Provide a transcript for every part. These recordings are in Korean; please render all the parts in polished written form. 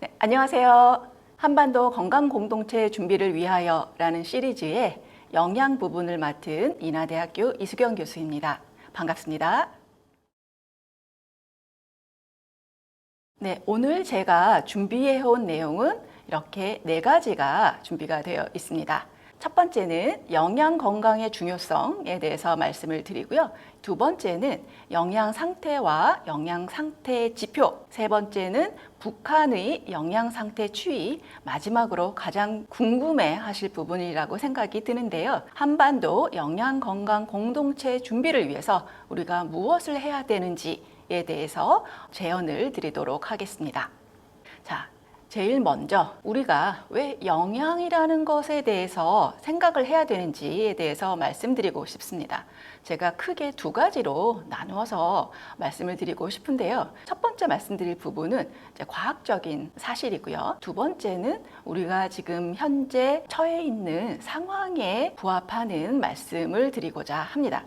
네, 안녕하세요. 한반도 건강 공동체 준비를 위하여 라는 시리즈의 영양 부분을 맡은 인하대학교 이수경 교수입니다. 반갑습니다. 네, 오늘 제가 준비해 온 내용은 이렇게 4가지가 준비가 되어 있습니다. 첫 번째는 영양 건강의 중요성에 대해서 말씀을 드리고요. 두 번째는 영양 상태와 영양 상태 지표, 세 번째는 북한의 영양 상태 추이, 마지막으로 가장 궁금해 하실 부분이라고 생각이 드는데요. 한반도 영양 건강 공동체 준비를 위해서 우리가 무엇을 해야 되는지에 대해서 제언을 드리도록 하겠습니다. 자, 제일 먼저 우리가 왜 영양이라는 것에 대해서 생각을 해야 되는지에 대해서 말씀드리고 싶습니다. 제가 크게 2가지로 나누어서 말씀을 드리고 싶은데요. 첫 번째 말씀드릴 부분은 이제 과학적인 사실이고요. 두 번째는 우리가 지금 현재 처해 있는 상황에 부합하는 말씀을 드리고자 합니다.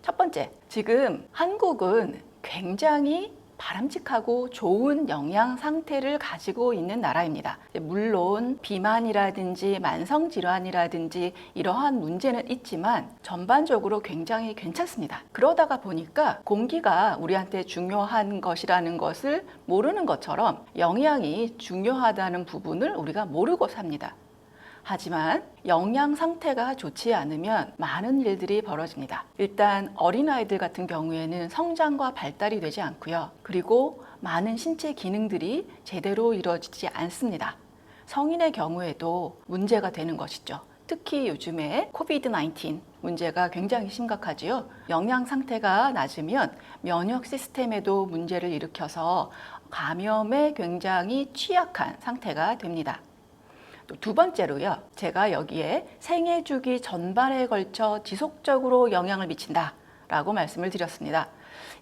첫 번째, 지금 한국은 굉장히 바람직하고 좋은 영양 상태를 가지고 있는 나라입니다. 물론 비만이라든지 만성질환이라든지 이러한 문제는 있지만 전반적으로 굉장히 괜찮습니다. 그러다가 보니까 공기가 우리한테 중요한 것이라는 것을 모르는 것처럼 영양이 중요하다는 부분을 우리가 모르고 삽니다. 하지만 영양 상태가 좋지 않으면 많은 일들이 벌어집니다. 일단 어린아이들 같은 경우에는 성장과 발달이 되지 않고요. 그리고 많은 신체 기능들이 제대로 이루어지지 않습니다. 성인의 경우에도 문제가 되는 것이죠. 특히 요즘에 코비드-19 문제가 굉장히 심각하지요. 영양 상태가 낮으면 면역 시스템에도 문제를 일으켜서 감염에 굉장히 취약한 상태가 됩니다. 또 두 번째로요, 제가 여기에 생애 주기 전반에 걸쳐 지속적으로 영향을 미친다 라고 말씀을 드렸습니다.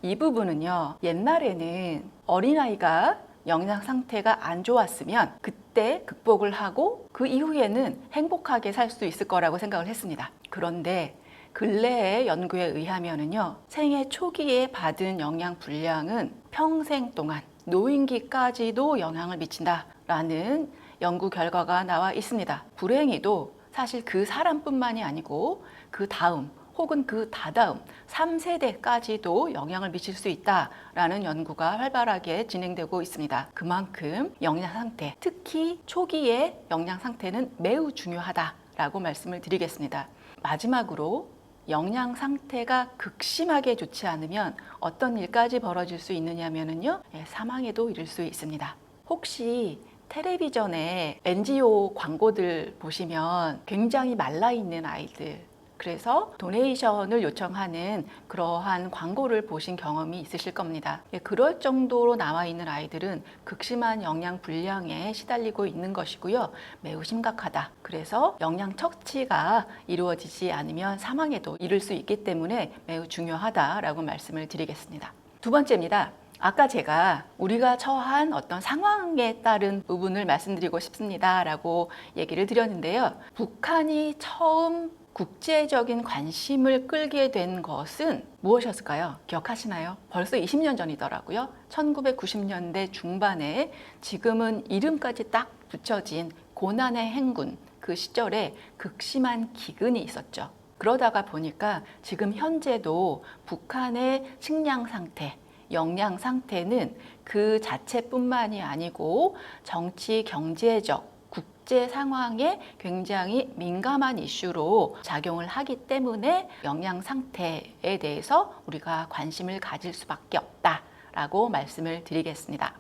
이 부분은요, 옛날에는 어린아이가 영양 상태가 안 좋았으면 그때 극복을 하고 그 이후에는 행복하게 살 수 있을 거라고 생각을 했습니다. 그런데 근래의 연구에 의하면요, 생애 초기에 받은 영양 불량은 평생 동안 노인기까지도 영향을 미친다라는 연구 결과가 나와 있습니다. 불행히도 사실 그 사람뿐만이 아니고 그 다음 혹은 그 다다음 3세대까지도 영향을 미칠 수 있다라는 연구가 활발하게 진행되고 있습니다. 그만큼 영양 상태, 특히 초기의 영양 상태는 매우 중요하다라고 말씀을 드리겠습니다. 마지막으로 영양 상태가 극심하게 좋지 않으면 어떤 일까지 벌어질 수 있느냐면요, 사망에도 이를 수 있습니다. 혹시 텔레비전에 NGO 광고들 보시면 굉장히 말라있는 아이들, 그래서 도네이션을 요청하는 그러한 광고를 보신 경험이 있으실 겁니다. 그럴 정도로 나와 있는 아이들은 극심한 영양 불량에 시달리고 있는 것이고요. 매우 심각하다. 그래서 영양 척취가 이루어지지 않으면 사망에도 이를 수 있기 때문에 매우 중요하다라고 말씀을 드리겠습니다. 두 번째입니다. 아까 제가 우리가 처한 어떤 상황에 따른 부분을 말씀드리고 싶습니다 라고 얘기를 드렸는데요. 북한이 처음 국제적인 관심을 끌게 된 것은 무엇이었을까요? 기억하시나요? 벌써 20년 전이더라고요. 1990년대 중반에 지금은 이름까지 딱 붙여진 고난의 행군, 그 시절에 극심한 기근이 있었죠. 그러다가 보니까 지금 현재도 북한의 식량 상태, 영양 상태는 그 자체뿐만이 아니고 정치, 경제적, 국제 상황에 굉장히 민감한 이슈로 작용을 하기 때문에 영양 상태에 대해서 우리가 관심을 가질 수밖에 없다라고 말씀을 드리겠습니다.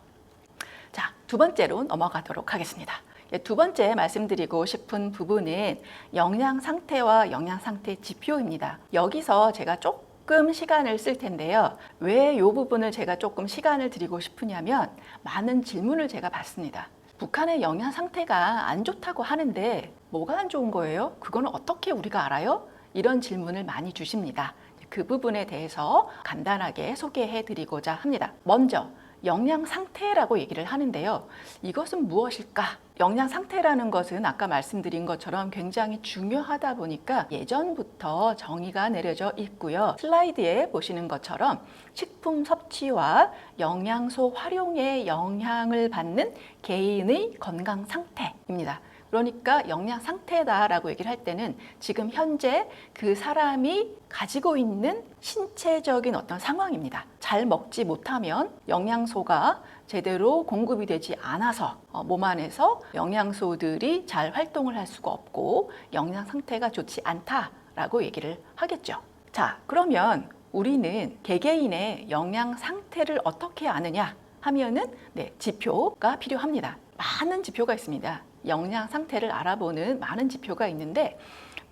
자, 두 번째로 넘어가도록 하겠습니다. 두 번째 말씀드리고 싶은 부분은 영양 상태와 영양 상태 지표입니다. 여기서 제가 조금 시간을 쓸 텐데요. 왜 이 부분을 제가 조금 시간을 드리고 싶으냐면 많은 질문을 제가 받습니다. 북한의 영양 상태가 안 좋다고 하는데 뭐가 안 좋은 거예요? 그거는 어떻게 우리가 알아요? 이런 질문을 많이 주십니다. 그 부분에 대해서 간단하게 소개해 드리고자 합니다. 먼저 영양 상태라고 얘기를 하는데요. 이것은 무엇일까? 영양 상태라는 것은 아까 말씀드린 것처럼 굉장히 중요하다 보니까 예전부터 정의가 내려져 있고요. 슬라이드에 보시는 것처럼 식품 섭취와 영양소 활용에 영향을 받는 개인의 건강 상태입니다. 그러니까 영양 상태다라고 얘기를 할 때는 지금 현재 그 사람이 가지고 있는 신체적인 어떤 상황입니다. 잘 먹지 못하면 영양소가 제대로 공급이 되지 않아서 몸 안에서 영양소들이 잘 활동을 할 수가 없고 영양 상태가 좋지 않다라고 얘기를 하겠죠. 자, 그러면 우리는 개개인의 영양 상태를 어떻게 아느냐 하면은 지표가 필요합니다. 많은 지표가 있습니다. 영양 상태를 알아보는 많은 지표가 있는데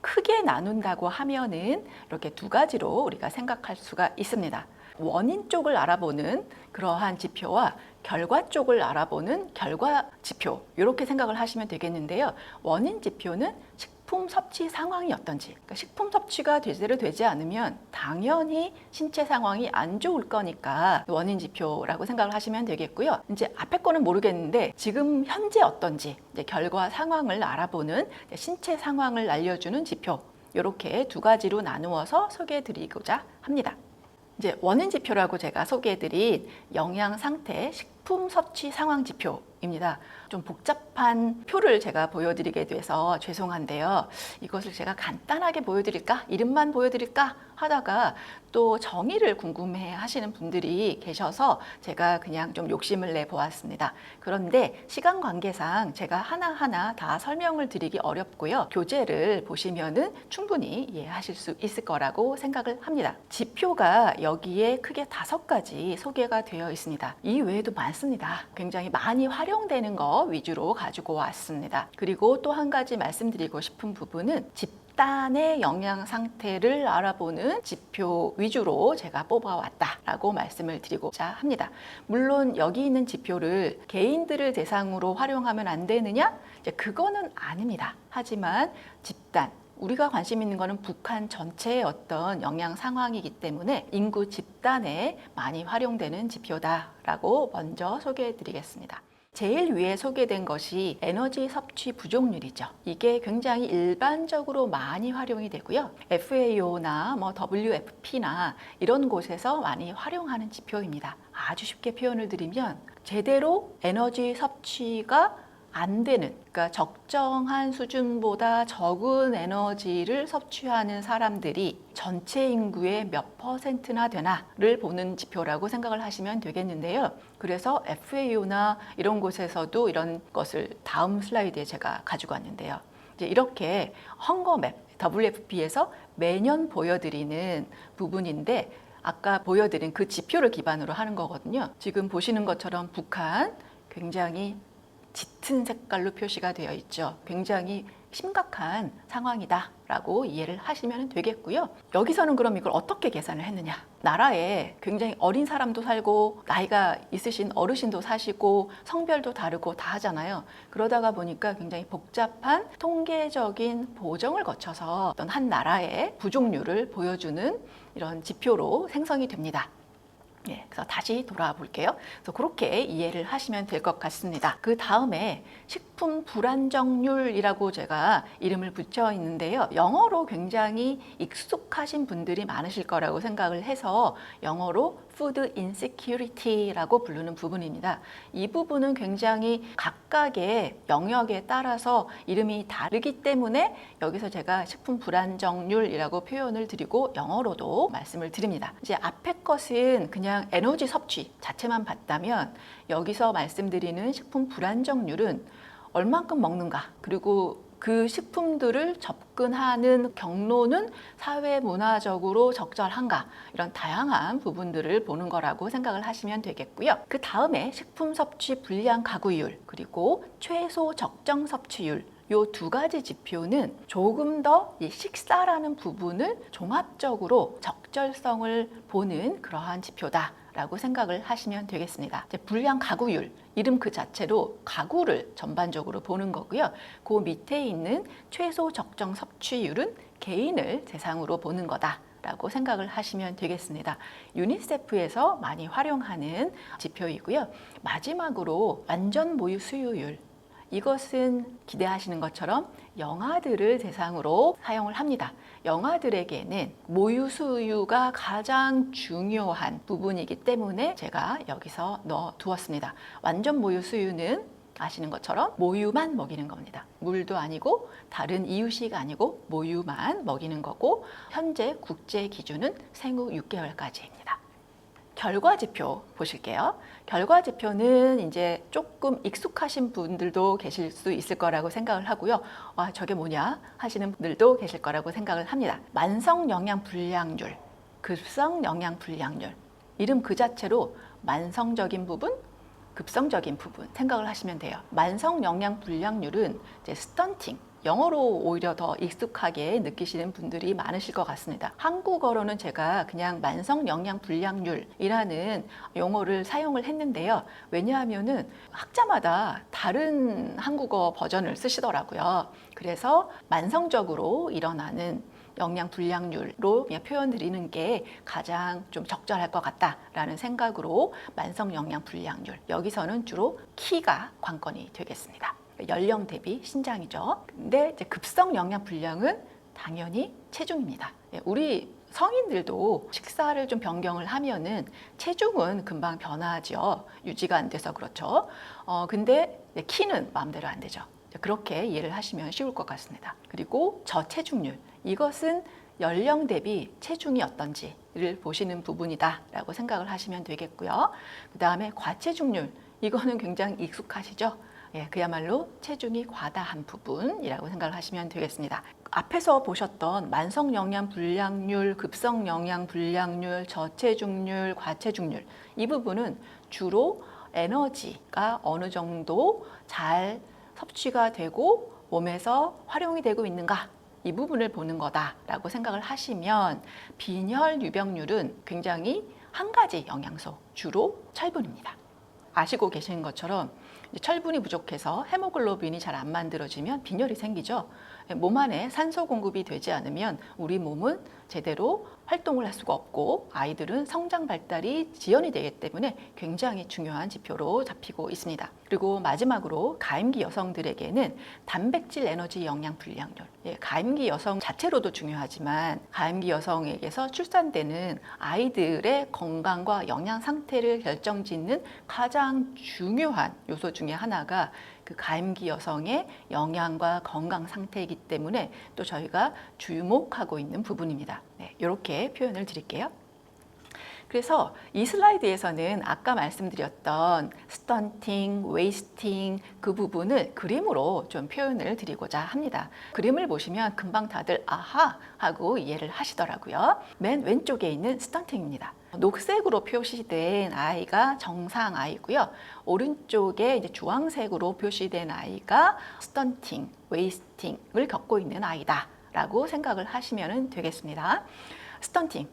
크게 나눈다고 하면은 이렇게 두 가지로 우리가 생각할 수가 있습니다. 원인 쪽을 알아보는 그러한 지표와 결과 쪽을 알아보는 결과 지표, 이렇게 생각을 하시면 되겠는데요. 원인 지표는 식품 섭취 상황이 어떤지, 그러니까 식품 섭취가 제대로 되지 않으면 당연히 신체 상황이 안 좋을 거니까 원인 지표라고 생각을 하시면 되겠고요. 이제 앞에 거는 모르겠는데 지금 현재 어떤지 이제 결과 상황을 알아보는 신체 상황을 알려주는 지표, 이렇게 두 가지로 나누어서 소개해 드리고자 합니다. 이제 원인 지표라고 제가 소개해드린 영양 상태 식품 섭취 상황 지표입니다. 좀 복잡한 표를 제가 보여드리게 돼서 죄송한데요. 이것을 제가 간단하게 보여드릴까? 이름만 보여드릴까? 하다가 또 정의를 궁금해 하시는 분들이 계셔서 제가 그냥 좀 욕심을 내 보았습니다. 그런데 시간 관계상 제가 하나하나 다 설명을 드리기 어렵고요. 교재를 보시면은 충분히 이해하실 수 있을 거라고 생각을 합니다. 지표가 여기에 크게 5가지 소개가 되어 있습니다. 이 외에도 많습니다. 굉장히 많이 활용되는 거 위주로 가지고 왔습니다. 그리고 또 한 가지 말씀드리고 싶은 부분은 집단의 영양 상태를 알아보는 지표 위주로 제가 뽑아왔다라고 말씀을 드리고자 합니다. 물론 여기 있는 지표를 개인들을 대상으로 활용하면 안 되느냐? 이제 그거는 아닙니다. 하지만 집단, 우리가 관심 있는 것은 북한 전체의 어떤 영양 상황이기 때문에 인구 집단에 많이 활용되는 지표다라고 먼저 소개해 드리겠습니다. 제일 위에 소개된 것이 에너지 섭취 부족률이죠. 이게 굉장히 일반적으로 많이 활용이 되고요. FAO나 WFP나 이런 곳에서 많이 활용하는 지표입니다. 아주 쉽게 표현을 드리면 제대로 에너지 섭취가 안 되는, 그러니까 적정한 수준보다 적은 에너지를 섭취하는 사람들이 전체 인구의 몇 %나 되나를 보는 지표라고 생각을 하시면 되겠는데요. 그래서 FAO나 이런 곳에서도 이런 것을 다음 슬라이드에 제가 가지고 왔는데요. 이제 이렇게 헝거맵, WFP에서 매년 보여드리는 부분인데 아까 보여드린 그 지표를 기반으로 하는 거거든요. 지금 보시는 것처럼 북한 굉장히 짙은 색깔로 표시가 되어 있죠. 굉장히 심각한 상황이다라고 이해를 하시면 되겠고요. 여기서는 그럼 이걸 어떻게 계산을 했느냐? 나라에 굉장히 어린 사람도 살고 나이가 있으신 어르신도 사시고 성별도 다르고 다 하잖아요. 그러다가 보니까 굉장히 복잡한 통계적인 보정을 거쳐서 어떤 한 나라의 부족률을 보여주는 이런 지표로 생성이 됩니다. 그래서 다시 돌아와 볼게요. 그래서 그렇게 이해를 하시면 될 것 같습니다. 그 다음에 식품 불안정률이라고 제가 이름을 붙여 있는데요. 영어로 굉장히 익숙하신 분들이 많으실 거라고 생각을 해서 영어로 Food Insecurity라고 부르는 부분입니다. 이 부분은 굉장히 각각의 영역에 따라서 이름이 다르기 때문에 여기서 제가 식품 불안정률이라고 표현을 드리고 영어로도 말씀을 드립니다. 이제 앞에 것은 그냥 에너지 섭취 자체만 봤다면 여기서 말씀드리는 식품 불안정률은 얼만큼 먹는가, 그리고 그 식품들을 접근하는 경로는 사회 문화적으로 적절한가, 이런 다양한 부분들을 보는 거라고 생각을 하시면 되겠고요. 그 다음에 식품 섭취 불량 가구율, 그리고 최소 적정 섭취율, 이 2가지 지표는 조금 더 이 식사라는 부분을 종합적으로 적절성을 보는 그러한 지표다라고 생각을 하시면 되겠습니다. 불량 가구율, 이름 그 자체로 가구를 전반적으로 보는 거고요. 그 밑에 있는 최소 적정 섭취율은 개인을 대상으로 보는 거다 라고 생각을 하시면 되겠습니다. 유니세프에서 많이 활용하는 지표이고요. 마지막으로 완전 모유 수유율. 이것은 기대하시는 것처럼 영아들을 대상으로 사용을 합니다. 영아들에게는 모유 수유가 가장 중요한 부분이기 때문에 제가 여기서 넣어 두었습니다. 완전 모유 수유는 아시는 것처럼 모유만 먹이는 겁니다. 물도 아니고 다른 이유식 아니고 모유만 먹이는 거고, 현재 국제 기준은 생후 6개월까지입니다. 결과 지표 보실게요. 결과 지표는 이제 조금 익숙하신 분들도 계실 수 있을 거라고 생각을 하고요. 와, 저게 뭐냐 하시는 분들도 계실 거라고 생각을 합니다. 만성 영양 불량률, 급성 영양 불량률. 이름 그 자체로 만성적인 부분, 급성적인 부분 생각을 하시면 돼요. 만성 영양 불량률은 이제 스턴팅, 영어로 오히려 더 익숙하게 느끼시는 분들이 많으실 것 같습니다. 한국어로는 제가 그냥 만성 영양 불량률이라는 용어를 사용을 했는데요. 왜냐하면은 학자마다 다른 한국어 버전을 쓰시더라고요. 그래서 만성적으로 일어나는 영양 불량률로 표현 드리는 게 가장 좀 적절할 것 같다라는 생각으로 만성 영양 불량률, 여기서는 주로 키가 관건이 되겠습니다. 연령 대비 신장이죠. 근데 이제 급성 영양 불량은 당연히 체중입니다. 우리 성인들도 식사를 좀 변경을 하면은 체중은 금방 변하죠. 유지가 안 돼서 그렇죠. 근데 키는 마음대로 안 되죠. 그렇게 이해를 하시면 쉬울 것 같습니다. 그리고 저체중률, 이것은 연령 대비 체중이 어떤지를 보시는 부분이다라고 생각을 하시면 되겠고요. 그 다음에 과체중률, 이거는 굉장히 익숙하시죠? 그야말로 체중이 과다한 부분이라고 생각을 하시면 되겠습니다. 앞에서 보셨던 만성 영양 불량률, 급성 영양 불량률, 저체중률, 과체중률, 이 부분은 주로 에너지가 어느 정도 잘 섭취가 되고 몸에서 활용이 되고 있는가, 이 부분을 보는 거다라고 생각을 하시면, 빈혈 유병률은 굉장히 한 가지 영양소, 주로 철분입니다. 아시고 계시는 것처럼 철분이 부족해서 헤모글로빈이 잘 안 만들어지면 빈혈이 생기죠. 몸 안에 산소 공급이 되지 않으면 우리 몸은 제대로 활동을 할 수가 없고 아이들은 성장 발달이 지연이 되기 때문에 굉장히 중요한 지표로 잡히고 있습니다. 그리고 마지막으로 가임기 여성들에게는 단백질 에너지 영양 불량률. 가임기 여성 자체로도 중요하지만 가임기 여성에게서 출산되는 아이들의 건강과 영양 상태를 결정짓는 가장 중요한 요소 중에 하나가 그 가임기 여성의 영양과 건강 상태이기 때문에 또 저희가 주목하고 있는 부분입니다. 이렇게 표현을 드릴게요. 그래서 이 슬라이드에서는 아까 말씀드렸던 스턴팅, 웨이스팅 그 부분을 그림으로 좀 표현을 드리고자 합니다. 그림을 보시면 금방 다들 아하 하고 이해를 하시더라고요. 맨 왼쪽에 있는 스턴팅입니다. 녹색으로 표시된 아이가 정상 아이고요. 오른쪽에 이제 주황색으로 표시된 아이가 스턴팅, 웨이스팅을 겪고 있는 아이다 라고 생각을 하시면 되겠습니다. 스턴팅,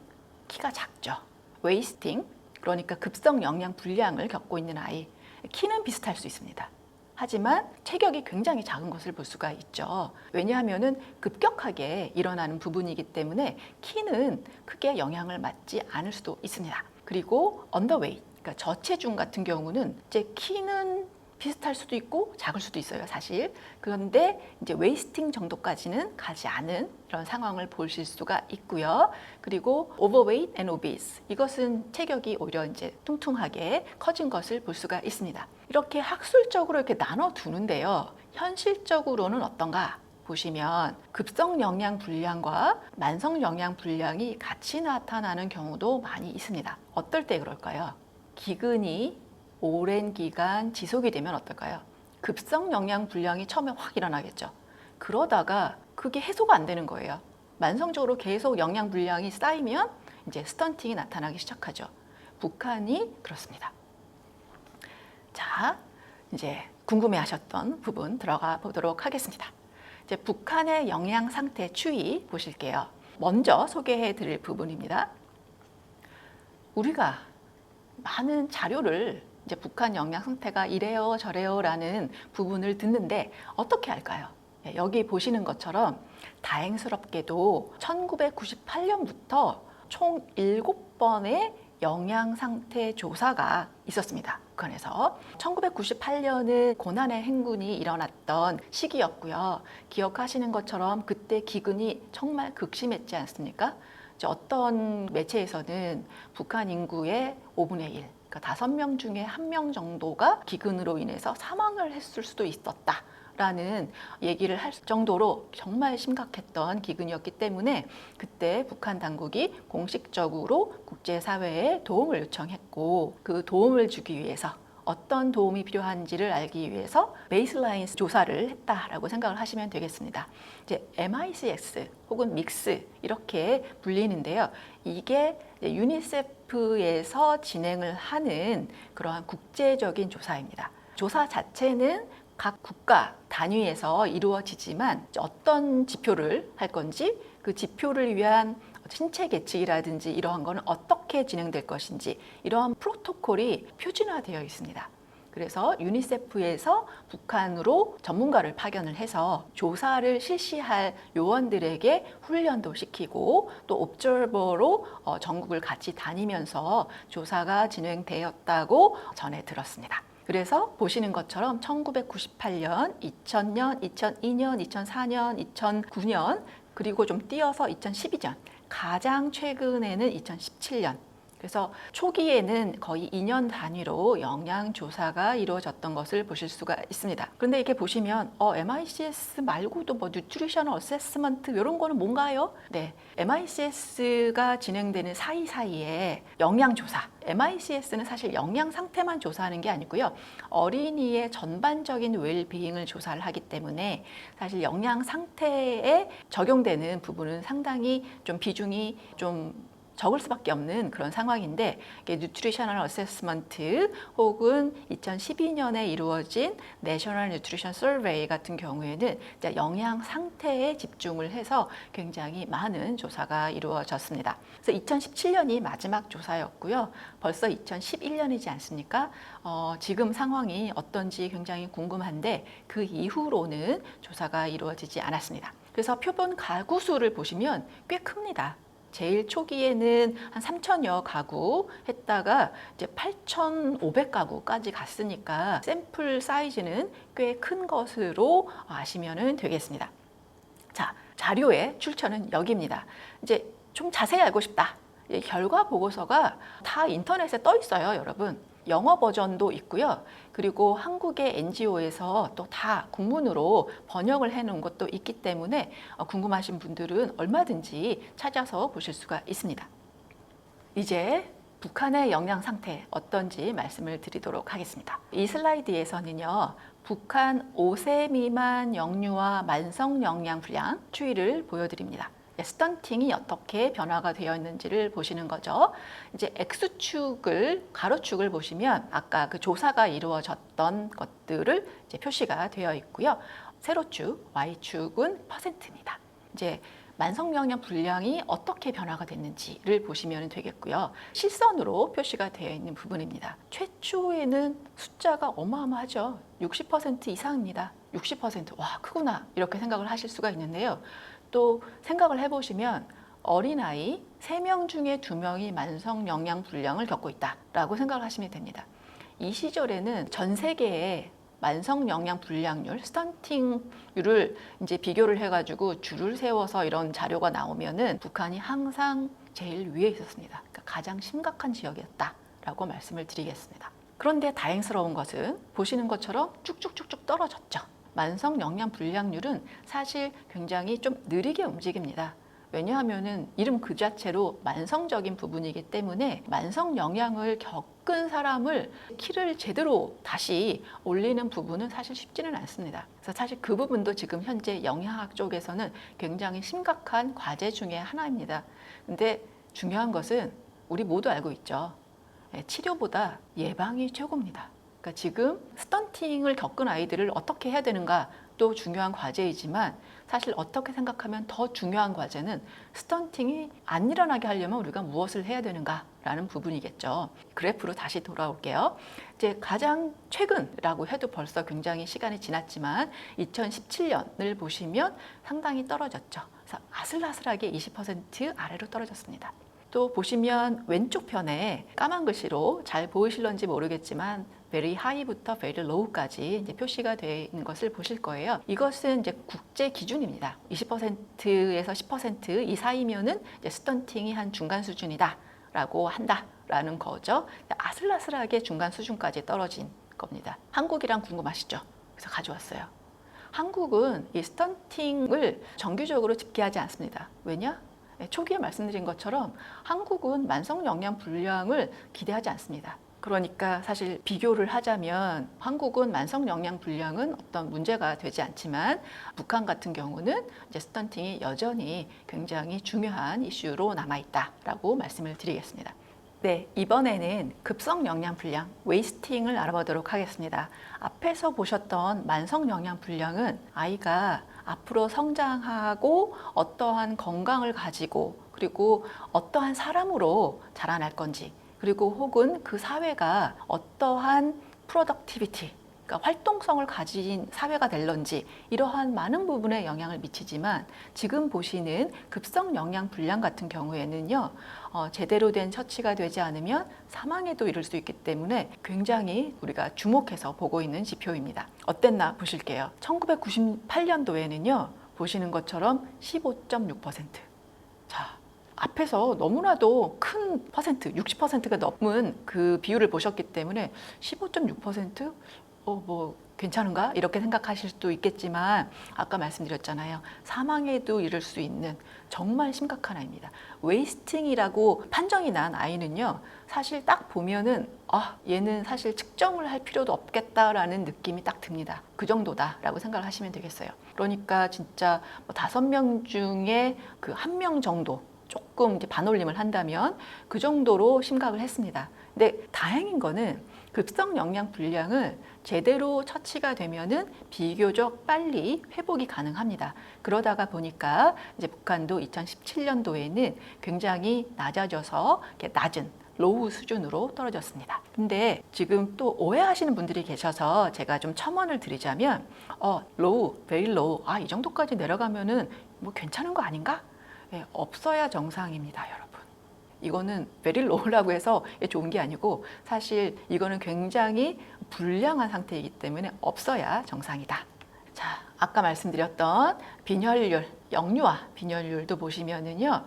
키가 작죠. 웨이스팅, 그러니까 급성 영양 불량을 겪고 있는 아이, 키는 비슷할 수 있습니다. 하지만 체격이 굉장히 작은 것을 볼 수가 있죠. 왜냐하면 급격하게 일어나는 부분이기 때문에 키는 크게 영향을 받지 않을 수도 있습니다. 그리고 언더웨이트, 그러니까 저체중 같은 경우는 이제 키는 비슷할 수도 있고 작을 수도 있어요, 사실. 그런데 이제 웨이스팅 정도까지는 가지 않은 그런 상황을 보실 수가 있고요. 그리고 overweight and obese, 이것은 체격이 오히려 이제 퉁퉁하게 커진 것을 볼 수가 있습니다. 이렇게 학술적으로 이렇게 나눠 두는데요. 현실적으로는 어떤가 보시면 급성 영양 불량과 만성 영양 불량이 같이 나타나는 경우도 많이 있습니다. 어떨 때 그럴까요? 기근이 오랜 기간 지속이 되면 어떨까요? 급성 영양 불량이 처음에 확 일어나겠죠. 그러다가 그게 해소가 안 되는 거예요. 만성적으로 계속 영양 불량이 쌓이면 이제 스턴팅이 나타나기 시작하죠. 북한이 그렇습니다. 자, 이제 궁금해하셨던 부분 들어가 보도록 하겠습니다. 이제 북한의 영양 상태 추이 보실게요. 먼저 소개해 드릴 부분입니다. 우리가 많은 자료를 이제 북한 영양 상태가 이래요 저래요 라는 부분을 듣는데 어떻게 할까요? 여기 보시는 것처럼 다행스럽게도 1998년부터 총 7번의 영양 상태 조사가 있었습니다. 북한에서 1998년은 고난의 행군이 일어났던 시기였고요. 기억하시는 것처럼 그때 기근이 정말 극심했지 않습니까? 어떤 매체에서는 북한 인구의 5분의 1, 그러니까 5명 중에 1명 정도가 기근으로 인해서 사망을 했을 수도 있었다 라는 얘기를 할 정도로 정말 심각했던 기근이었기 때문에 그때 북한 당국이 공식적으로 국제사회에 도움을 요청했고, 그 도움을 주기 위해서 어떤 도움이 필요한지를 알기 위해서 베이스라인 조사를 했다라고 생각을 하시면 되겠습니다. 이제 MICS 혹은 믹스 이렇게 불리는데요. 이게 유니세프에서 진행을 하는 그러한 국제적인 조사입니다. 조사 자체는 각 국가 단위에서 이루어지지만 어떤 지표를 할 건지, 그 지표를 위한 신체 계측이라든지 이러한 거는 어떻게 진행될 것인지 이러한 프로토콜이 표준화되어 있습니다. 그래서 유니세프에서 북한으로 전문가를 파견을 해서 조사를 실시할 요원들에게 훈련도 시키고 또 옵저버로 전국을 같이 다니면서 조사가 진행되었다고 전해 들었습니다. 그래서 보시는 것처럼 1998년, 2000년, 2002년, 2004년, 2009년 그리고 좀 띄어서 2012년, 가장 최근에는 2017년. 그래서 초기에는 거의 2년 단위로 영양조사가 이루어졌던 것을 보실 수가 있습니다. 그런데 이렇게 보시면 MICS 말고도 뭐 뉴트리셔널 어세스먼트 이런 거는 뭔가요? 네, MICS가 진행되는 사이사이에 영양조사, MICS는 사실 영양 상태만 조사하는 게 아니고요. 어린이의 전반적인 웰비잉을 조사를 하기 때문에 사실 영양 상태에 적용되는 부분은 상당히 좀 비중이 좀 적을 수밖에 없는 그런 상황인데, 뉴트리셔널 어세스먼트 혹은 2012년에 이루어진 내셔널 뉴트리션 서베이 같은 경우에는 영양 상태에 집중을 해서 굉장히 많은 조사가 이루어졌습니다. 그래서 2017년이 마지막 조사였고요. 벌써 2011년이지 않습니까? 지금 상황이 어떤지 굉장히 궁금한데 그 이후로는 조사가 이루어지지 않았습니다. 그래서 표본 가구 수를 보시면 꽤 큽니다. 제일 초기에는 한 3,000여 가구 했다가 이제 8,500가구까지 갔으니까 샘플 사이즈는 꽤 큰 것으로 아시면 되겠습니다. 자, 자료의 출처는 여기입니다. 이제 좀 자세히 알고 싶다. 결과 보고서가 다 인터넷에 떠 있어요, 여러분. 영어 버전도 있고요. 그리고 한국의 NGO에서 또 다 국문으로 번역을 해놓은 것도 있기 때문에 궁금하신 분들은 얼마든지 찾아서 보실 수가 있습니다. 이제 북한의 영양 상태 어떤지 말씀을 드리도록 하겠습니다. 이 슬라이드에서는요, 북한 5세 미만 영유아 만성 영양 불량 추이를 보여드립니다. 스턴팅이 어떻게 변화가 되어 있는지를 보시는 거죠. 이제 X축을, 가로축을 보시면 아까 그 조사가 이루어졌던 것들을 이제 표시가 되어 있고요. 세로축, Y축은 퍼센트입니다. 이제 만성 영양 불량이 어떻게 변화가 됐는지를 보시면 되겠고요. 실선으로 표시가 되어 있는 부분입니다. 최초에는 숫자가 어마어마하죠. 60% 이상입니다. 60%, 와, 크구나. 이렇게 생각을 하실 수가 있는데요. 또 생각을 해보시면 어린아이 3명 중에 2명이 만성 영양 불량을 겪고 있다라고 생각을 하시면 됩니다. 이 시절에는 전 세계에 만성 영양 불량률, 스턴팅률을 이제 비교를 해가지고 줄을 세워서 이런 자료가 나오면은 북한이 항상 제일 위에 있었습니다. 그러니까 가장 심각한 지역이었다라고 말씀을 드리겠습니다. 그런데 다행스러운 것은 보시는 것처럼 쭉쭉쭉쭉 떨어졌죠. 만성 영양 불량률은 사실 굉장히 좀 느리게 움직입니다. 왜냐하면은 이름 그 자체로 만성적인 부분이기 때문에 만성 영양을 겪은 사람을 키를 제대로 다시 올리는 부분은 사실 쉽지는 않습니다. 그래서 사실 그 부분도 지금 현재 영양학 쪽에서는 굉장히 심각한 과제 중에 하나입니다. 근데 중요한 것은 우리 모두 알고 있죠. 치료보다 예방이 최고입니다. 그러니까 지금 스턴팅을 겪은 아이들을 어떻게 해야 되는가도 중요한 과제이지만 사실 어떻게 생각하면 더 중요한 과제는 스턴팅이 안 일어나게 하려면 우리가 무엇을 해야 되는가 라는 부분이겠죠. 그래프로 다시 돌아올게요. 이제 가장 최근이라고 해도 벌써 굉장히 시간이 지났지만 2017년을 보시면 상당히 떨어졌죠. 그래서 아슬아슬하게 20% 아래로 떨어졌습니다. 또 보시면 왼쪽 편에 까만 글씨로 잘 보이실런지 모르겠지만 very high부터 very low까지 이제 표시가 되어 있는 것을 보실 거예요. 이것은 이제 국제 기준입니다. 20%에서 10% 이 사이면은 이제 스턴팅이 한 중간 수준이다라고 한다라는 거죠. 아슬아슬하게 중간 수준까지 떨어진 겁니다. 한국이랑 궁금하시죠? 그래서 가져왔어요. 한국은 이 스턴팅을 정규적으로 집계하지 않습니다. 왜냐? 초기에 말씀드린 것처럼 한국은 만성 영양 불량을 기대하지 않습니다. 그러니까 사실 비교를 하자면 한국은 만성 영양 불량은 어떤 문제가 되지 않지만 북한 같은 경우는 이제 스턴팅이 여전히 굉장히 중요한 이슈로 남아있다라고 말씀을 드리겠습니다. 네, 이번에는 급성 영양 불량, 웨이스팅을 알아보도록 하겠습니다. 앞에서 보셨던 만성 영양 불량은 아이가 앞으로 성장하고 어떠한 건강을 가지고 그리고 어떠한 사람으로 자라날 건지 그리고 혹은 그 사회가 어떠한 프로덕티비티, 그러니까 활동성을 가진 사회가 될런지 이러한 많은 부분에 영향을 미치지만 지금 보시는 급성 영양 불량 같은 경우에는요 제대로 된 처치가 되지 않으면 사망에도 이를 수 있기 때문에 굉장히 우리가 주목해서 보고 있는 지표입니다. 어땠나 보실게요. 1998년도에는요 보시는 것처럼 15.6%. 자, 앞에서 너무나도 큰 퍼센트, 60%가 넘은 그 비율을 보셨기 때문에 15.6%? 뭐 괜찮은가? 이렇게 생각하실 수도 있겠지만 아까 말씀드렸잖아요. 사망에도 이를 수 있는 정말 심각한 아이입니다. 웨이스팅이라고 판정이 난 아이는요. 사실 딱 보면은 얘는 사실 측정을 할 필요도 없겠다라는 느낌이 딱 듭니다. 그 정도다라고 생각을 하시면 되겠어요. 그러니까 진짜 5명 중에 그 1명 정도 조금 이제 반올림을 한다면 그 정도로 심각을 했습니다. 근데 다행인 거는 급성 영양 불량을 제대로 처치가 되면은 비교적 빨리 회복이 가능합니다. 그러다가 보니까 이제 북한도 2017년도에는 굉장히 낮아져서 낮은 로우 수준으로 떨어졌습니다. 근데 지금 또 오해하시는 분들이 계셔서 제가 좀 첨언을 드리자면 로우, very low, 이 정도까지 내려가면은 뭐 괜찮은 거 아닌가? 네, 없어야 정상입니다, 여러분. 이거는 very low라고 해서 좋은 게 아니고 사실 이거는 굉장히 불량한 상태이기 때문에 없어야 정상이다. 자, 아까 말씀드렸던 빈혈율, 영유아 빈혈율도 보시면은요.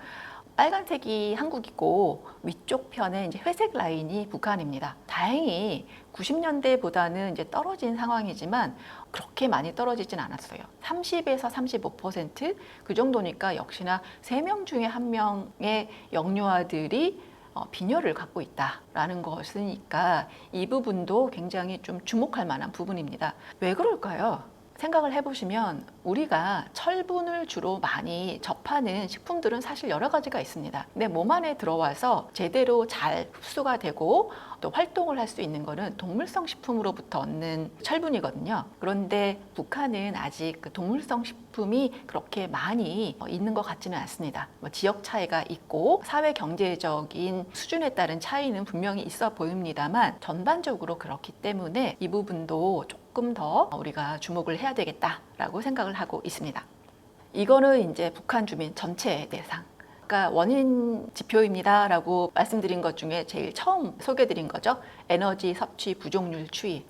빨간색이 한국이고 위쪽 편에 이제 회색 라인이 북한입니다. 다행히 90년대보다는 이제 떨어진 상황이지만 그렇게 많이 떨어지진 않았어요. 30에서 35%그 정도니까 역시나 3명 중에 1명의 영유아들이 빈혈을 갖고 있다라는 것이니까 이 부분도 굉장히 좀 주목할 만한 부분입니다. 왜 그럴까요? 생각을 해보시면 우리가 철분을 주로 많이 접하는 식품들은 사실 여러 가지가 있습니다. 근데 몸 안에 들어와서 제대로 잘 흡수가 되고 또 활동을 할 수 있는 거는 동물성 식품으로부터 얻는 철분이거든요. 그런데 북한은 아직 그 동물성 식품이 그렇게 많이 있는 것 같지는 않습니다. 지역 차이가 있고 사회 경제적인 수준에 따른 차이는 분명히 있어 보입니다만 전반적으로 그렇기 때문에 이 부분도 조금 더 우리가 주목을 해야 되겠다라고 생각을 하고 있습니다. 이거는 이제 북한 주민 전체 대상. 그러니까 원인 지표입니다라고 말씀드린 것 중에 제일 처음 소개드린 거죠. 에너지 섭취 부족률 추이.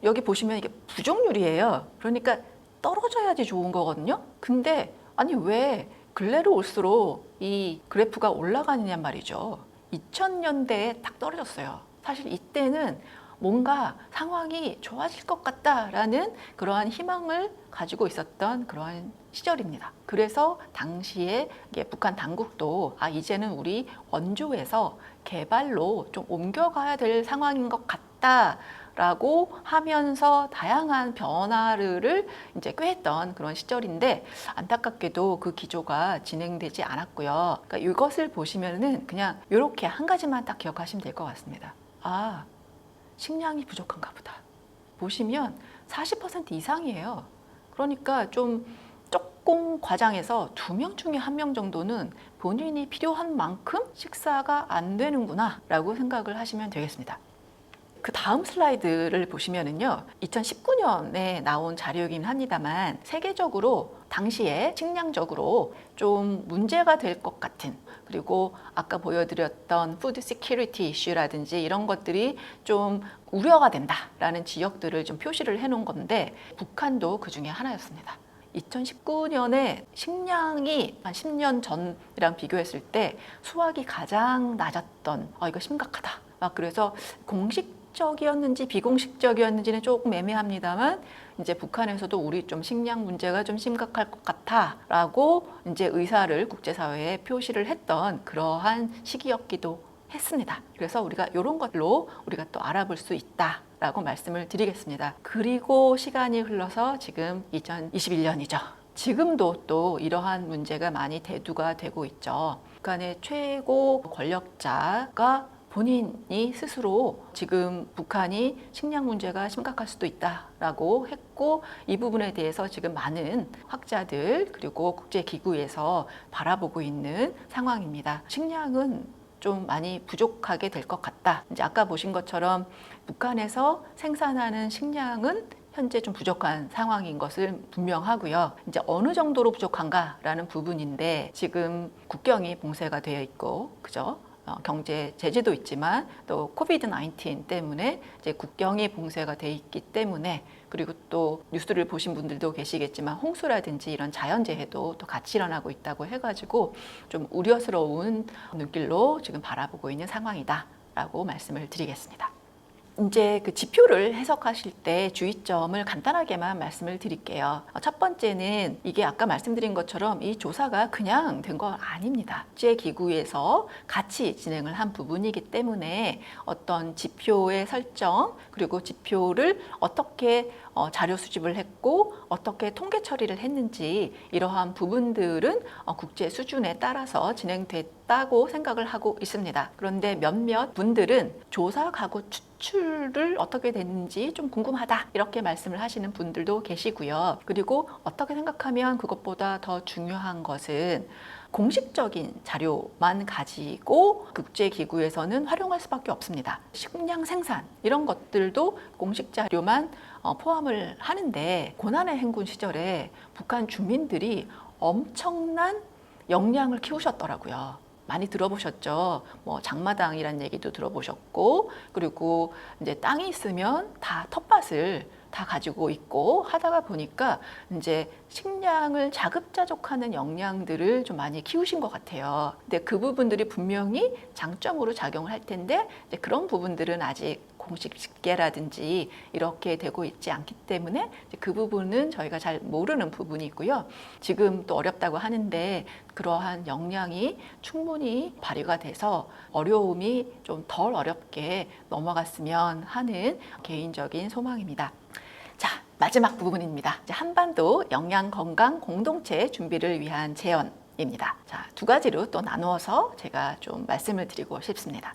여기 보시면 이게 부족률이에요. 그러니까 떨어져야지 좋은 거거든요. 근데 아니 왜 근래로 올수록 이 그래프가 올라가느냐 말이죠. 2000년대에 딱 떨어졌어요. 사실 이때는 뭔가 상황이 좋아질 것 같다라는 그러한 희망을 가지고 있었던 그러한 시절입니다. 그래서 당시에 북한 당국도 이제는 우리 원조에서 개발로 좀 옮겨가야 될 상황인 것 같다라고 하면서 다양한 변화를 이제 꾀했던 그런 시절인데 안타깝게도 그 기조가 진행되지 않았고요. 그러니까 이것을 보시면은 그냥 이렇게 한 가지만 딱 기억하시면 될 것 같습니다. 식량이 부족한가 보다. 보시면 40% 이상이에요. 그러니까 좀 학공 과장에서 2명 중에 1명 정도는 본인이 필요한 만큼 식사가 안 되는구나 라고 생각을 하시면 되겠습니다. 그 다음 슬라이드를 보시면은요, 2019년에 나온 자료이긴 합니다만 세계적으로 당시에 식량적으로 좀 문제가 될 것 같은, 그리고 아까 보여드렸던 푸드 시큐리티 이슈라든지 이런 것들이 좀 우려가 된다라는 지역들을 좀 표시를 해놓은 건데, 북한도 그 중에 하나였습니다. 2019년에 식량이 한 10년 전이랑 비교했을 때 수확이 가장 낮았던, 이거 심각하다. 그래서 공식적이었는지 비공식적이었는지는 조금 애매합니다만, 이제 북한에서도 우리 좀 식량 문제가 좀 심각할 것 같아라고 이제 의사를 국제사회에 표시를 했던 그러한 시기였기도 했습니다. 그래서 우리가 이런 걸로 우리가 또 알아볼 수 있다라고 말씀을 드리겠습니다. 그리고 시간이 흘러서 지금 2021년이죠. 지금도 또 이러한 문제가 많이 대두가 되고 있죠. 북한의 최고 권력자가 본인이 스스로 지금 북한이 식량 문제가 심각할 수도 있다라고 했고, 이 부분에 대해서 지금 많은 학자들 그리고 국제기구에서 바라보고 있는 상황입니다. 식량은 좀 많이 부족하게 될 것 같다. 이제 아까 보신 것처럼 북한에서 생산하는 식량은 현재 좀 부족한 상황인 것을 분명하고요. 이제 어느 정도로 부족한가라는 부분인데, 지금 국경이 봉쇄가 되어 있고, 그죠? 경제 제재도 있지만 또 코비드-19 때문에 이제 국경이 봉쇄가 돼 있기 때문에, 그리고 또 뉴스를 보신 분들도 계시겠지만 홍수라든지 이런 자연재해도 또 같이 일어나고 있다고 해가지고 좀 우려스러운 눈길로 지금 바라보고 있는 상황이다라고 말씀을 드리겠습니다. 이제 그 지표를 해석하실 때 주의점을 간단하게만 말씀을 드릴게요. 첫 번째는 이게 아까 말씀드린 것처럼 이 조사가 그냥 된 거 아닙니다. 국제기구에서 같이 진행을 한 부분이기 때문에 어떤 지표의 설정, 그리고 지표를 어떻게 자료 수집을 했고 어떻게 통계 처리를 했는지, 이러한 부분들은 국제 수준에 따라서 진행됐다고 생각을 하고 있습니다. 그런데 몇몇 분들은 조사 가구 추출을 어떻게 됐는지 좀 궁금하다, 이렇게 말씀을 하시는 분들도 계시고요. 그리고 어떻게 생각하면 그것보다 더 중요한 것은 공식적인 자료만 가지고 국제기구에서는 활용할 수밖에 없습니다. 식량 생산 이런 것들도 공식 자료만 포함을 하는데, 고난의 행군 시절에 북한 주민들이 엄청난 역량을 키우셨더라고요. 많이 들어보셨죠? 뭐 장마당이라는 얘기도 들어보셨고, 그리고 이제 땅이 있으면 다 텃밭을 다 가지고 있고 하다가 보니까 이제 식량을 자급자족하는 역량들을 좀 많이 키우신 것 같아요. 근데 그 부분들이 분명히 장점으로 작용을 할 텐데, 이제 그런 부분들은 아직 공식 집계라든지 이렇게 되고 있지 않기 때문에 그 부분은 저희가 잘 모르는 부분이고요. 지금 또 어렵다고 하는데 그러한 역량이 충분히 발휘가 돼서 어려움이 좀 덜 어렵게 넘어갔으면 하는 개인적인 소망입니다. 자, 마지막 부분입니다. 한반도 영양 건강 공동체 준비를 위한 제언입니다. 자, 2가지로 또 나누어서 제가 좀 말씀을 드리고 싶습니다.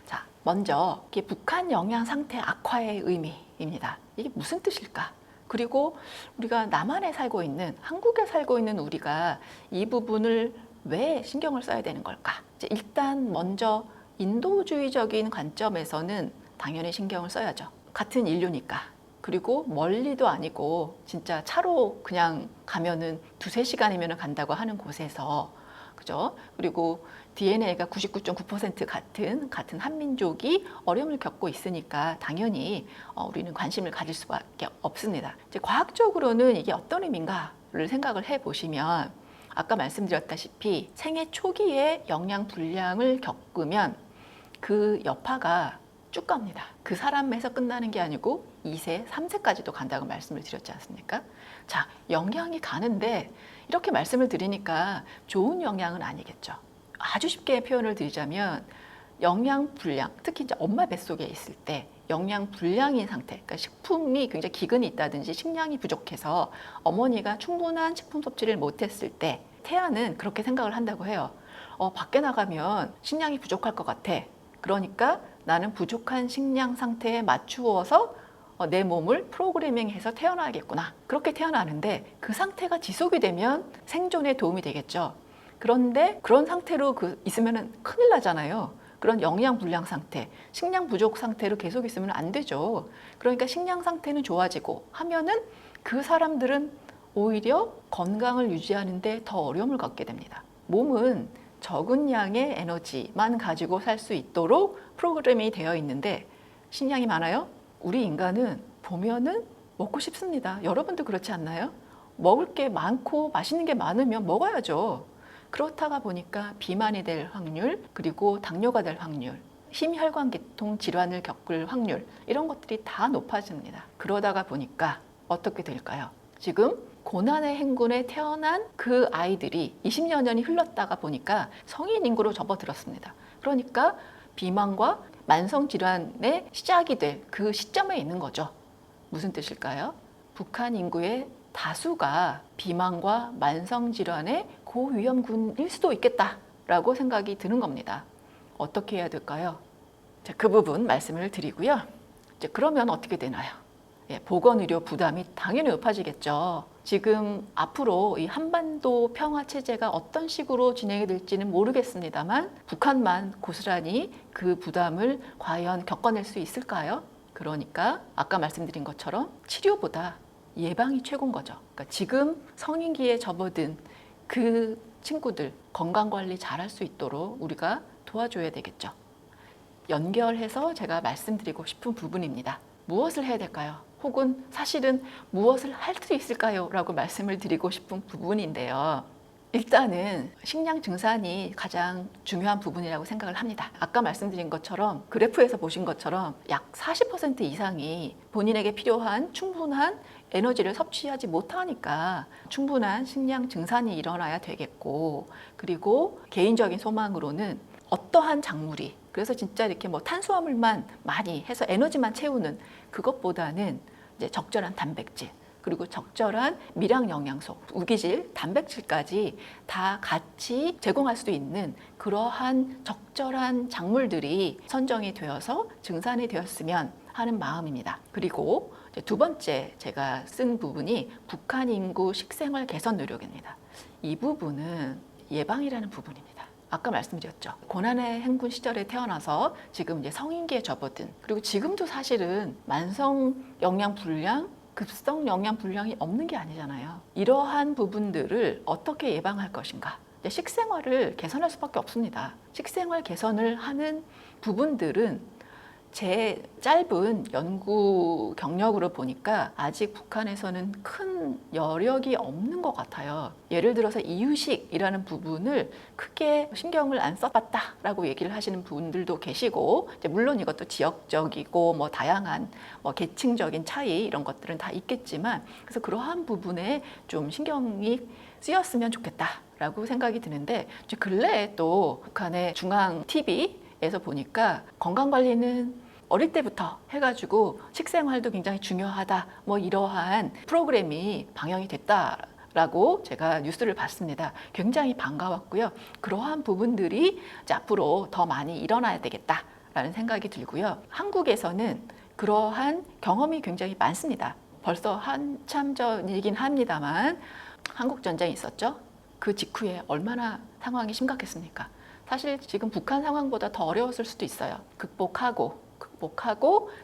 자, 먼저 이게 북한 영양 상태 악화의 의미입니다. 이게 무슨 뜻일까? 그리고 우리가 남한에 살고 있는, 한국에 살고 있는 우리가 이 부분을 왜 신경을 써야 되는 걸까? 일단 먼저 인도주의적인 관점에서는 당연히 신경을 써야죠. 같은 인류니까. 그리고 멀리도 아니고 진짜 차로 그냥 가면은 2-3시간이면 간다고 하는 곳에서, 그죠? 그리고 DNA가 99.9% 같은 한민족이 어려움을 겪고 있으니까 당연히 우리는 관심을 가질 수밖에 없습니다. 이제 과학적으로는 이게 어떤 의미인가를 생각을 해보시면, 아까 말씀드렸다시피 생애 초기에 영양 불량을 겪으면 그 여파가 쭉 갑니다. 그 사람에서 끝나는 게 아니고 2세, 3세까지도 간다고 말씀을 드렸지 않습니까? 자, 영양이 가는데 이렇게 말씀을 드리니까 좋은 영양은 아니겠죠. 아주 쉽게 표현을 드리자면 영양 불량, 특히 이제 엄마 뱃속에 있을 때 영양 불량인 상태, 그러니까 식품이 굉장히 기근이 있다든지 식량이 부족해서 어머니가 충분한 식품 섭취를 못했을 때 태아는 그렇게 생각을 한다고 해요. 밖에 나가면 식량이 부족할 것 같아. 그러니까 나는 부족한 식량 상태에 맞추어서 내 몸을 프로그래밍해서 태어나야겠구나. 그렇게 태어나는데 그 상태가 지속이 되면 생존에 도움이 되겠죠. 그런데 그런 상태로 있으면 큰일 나잖아요. 그런 영양 불량 상태, 식량 부족 상태로 계속 있으면 안 되죠. 그러니까 식량 상태는 좋아지고 하면은 그 사람들은 오히려 건강을 유지하는데 더 어려움을 갖게 됩니다. 몸은 적은 양의 에너지만 가지고 살 수 있도록 프로그램이 되어 있는데 식량이 많아요? 우리 인간은 보면은 먹고 싶습니다. 여러분도 그렇지 않나요? 먹을 게 많고 맛있는 게 많으면 먹어야죠. 그렇다가 보니까 비만이 될 확률, 그리고 당뇨가 될 확률, 심혈관계통 질환을 겪을 확률, 이런 것들이 다 높아집니다. 그러다가 보니까 어떻게 될까요? 지금 고난의 행군에 태어난 그 아이들이 20여 년이 흘렀다가 보니까 성인 인구로 접어들었습니다. 그러니까 비만과 만성질환의 시작이 될 그 시점에 있는 거죠. 무슨 뜻일까요? 북한 인구의 다수가 비만과 만성질환의 고위험군일 수도 있겠다라고 생각이 드는 겁니다. 어떻게 해야 될까요? 자, 그 부분 말씀을 드리고요. 이제 그러면 어떻게 되나요? 보건의료 부담이 당연히 높아지겠죠. 지금 앞으로 이 한반도 평화 체제가 어떤 식으로 진행이 될지는 모르겠습니다만 북한만 고스란히 그 부담을 과연 겪어낼 수 있을까요? 그러니까 아까 말씀드린 것처럼 치료보다 예방이 최고인 거죠. 그러니까 지금 성인기에 접어든 그 친구들 건강관리 잘할 수 있도록 우리가 도와줘야 되겠죠. 연결해서 제가 말씀드리고 싶은 부분입니다. 무엇을 해야 될까요? 혹은 사실은 무엇을 할 수 있을까요? 라고 말씀을 드리고 싶은 부분인데요. 일단은 식량 증산이 가장 중요한 부분이라고 생각을 합니다. 아까 말씀드린 것처럼 그래프에서 보신 것처럼 약 40% 이상이 본인에게 필요한 충분한 에너지를 섭취하지 못하니까 충분한 식량 증산이 일어나야 되겠고, 그리고 개인적인 소망으로는 어떠한 작물이, 그래서 진짜 이렇게 뭐 탄수화물만 많이 해서 에너지만 채우는 그것보다는 이제 적절한 단백질, 그리고 적절한 미량 영양소, 우기질, 단백질까지 다 같이 제공할 수 있는 그러한 적절한 작물들이 선정이 되어서 증산이 되었으면 하는 마음입니다. 그리고 두 번째 제가 쓴 부분이 북한 인구 식생활 개선 노력입니다. 이 부분은 예방이라는 부분입니다. 아까 말씀드렸죠. 고난의 행군 시절에 태어나서 지금 이제 성인기에 접어든, 그리고 지금도 사실은 만성 영양 불량, 급성 영양 불량이 없는 게 아니잖아요. 이러한 부분들을 어떻게 예방할 것인가? 식생활을 개선할 수밖에 없습니다. 식생활 개선을 하는 부분들은 제 짧은 연구 경력으로 보니까 아직 북한에서는 큰 여력이 없는 것 같아요. 예를 들어서 이유식이라는 부분을 크게 신경을 안 써봤다라고 얘기를 하시는 분들도 계시고, 물론 이것도 지역적이고 뭐 다양한 뭐 계층적인 차이 이런 것들은 다 있겠지만, 그래서 그러한 부분에 좀 신경이 쓰였으면 좋겠다라고 생각이 드는데, 근래에 또 북한의 중앙 TV에서 보니까 건강관리는 어릴 때부터 해가지고 식생활도 굉장히 중요하다, 뭐 이러한 프로그램이 방영이 됐다라고 제가 뉴스를 봤습니다. 굉장히 반가웠고요. 그러한 부분들이 이제 앞으로 더 많이 일어나야 되겠다라는 생각이 들고요. 한국에서는 그러한 경험이 굉장히 많습니다. 벌써 한참 전이긴 합니다만 한국전쟁이 있었죠. 그 직후에 얼마나 상황이 심각했습니까? 사실 지금 북한 상황보다 더 어려웠을 수도 있어요. 극복하고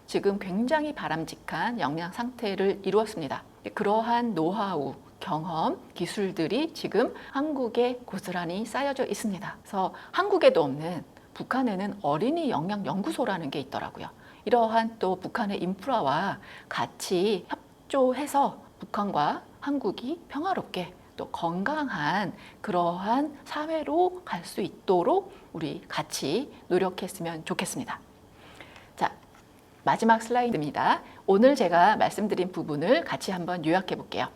지금 굉장히 바람직한 영양 상태를 이루었습니다. 그러한 노하우, 경험, 기술들이 지금 한국에 고스란히 쌓여져 있습니다. 그래서 한국에도 없는 북한에는 어린이 영양 연구소라는 게 있더라고요. 이러한 또 북한의 인프라와 같이 협조해서 북한과 한국이 평화롭게 또 건강한 그러한 사회로 갈 수 있도록 우리 같이 노력했으면 좋겠습니다. 자, 마지막 슬라이드입니다. 오늘 제가 말씀드린 부분을 같이 한번 요약해 볼게요.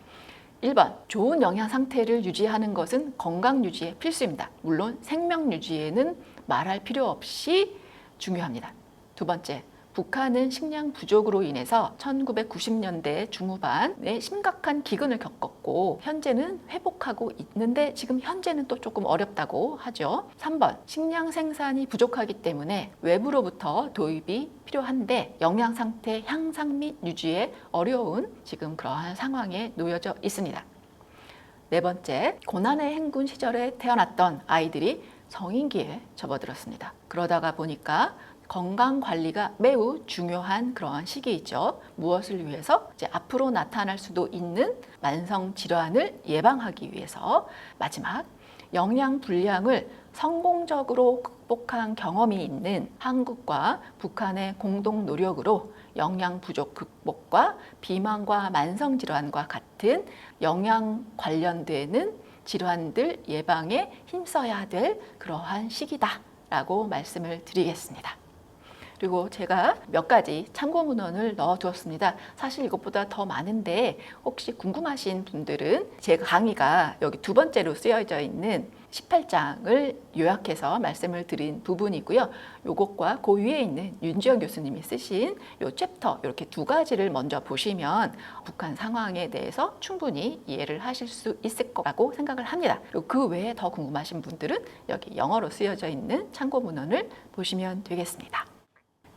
1번, 좋은 영양 상태를 유지하는 것은 건강 유지에 필수입니다. 물론 생명 유지에는 말할 필요 없이 중요합니다. 두 번째, 북한은 식량 부족으로 인해서 1990년대 중후반에 심각한 기근을 겪었고 현재는 회복하고 있는데 지금 현재는 또 조금 어렵다고 하죠. 3번, 식량 생산이 부족하기 때문에 외부로부터 도입이 필요한데 영양 상태 향상 및 유지에 어려운 지금 그러한 상황에 놓여져 있습니다. 네 번째, 고난의 행군 시절에 태어났던 아이들이 성인기에 접어들었습니다. 그러다가 보니까 건강 관리가 매우 중요한 그러한 시기이죠. 무엇을 위해서? 이제 앞으로 나타날 수도 있는 만성 질환을 예방하기 위해서. 마지막, 영양 불량을 성공적으로 극복한 경험이 있는 한국과 북한의 공동 노력으로 영양 부족 극복과 비만과 만성 질환과 같은 영양 관련되는 질환들 예방에 힘써야 될 그러한 시기다라고 말씀을 드리겠습니다. 그리고 제가 몇 가지 참고 문헌을 넣어두었습니다. 사실 이것보다 더 많은데 혹시 궁금하신 분들은 제 강의가 여기 두 번째로 쓰여져 있는 18장을 요약해서 말씀을 드린 부분이고요. 요것과 그 위에 있는 윤지영 교수님이 쓰신 요 챕터 이렇게 두 가지를 먼저 보시면 북한 상황에 대해서 충분히 이해를 하실 수 있을 거라고 생각을 합니다. 그리고 그 외에 더 궁금하신 분들은 여기 영어로 쓰여져 있는 참고 문헌을 보시면 되겠습니다.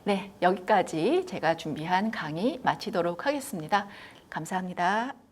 네, 여기까지 제가 준비한 강의 마치도록 하겠습니다. 감사합니다.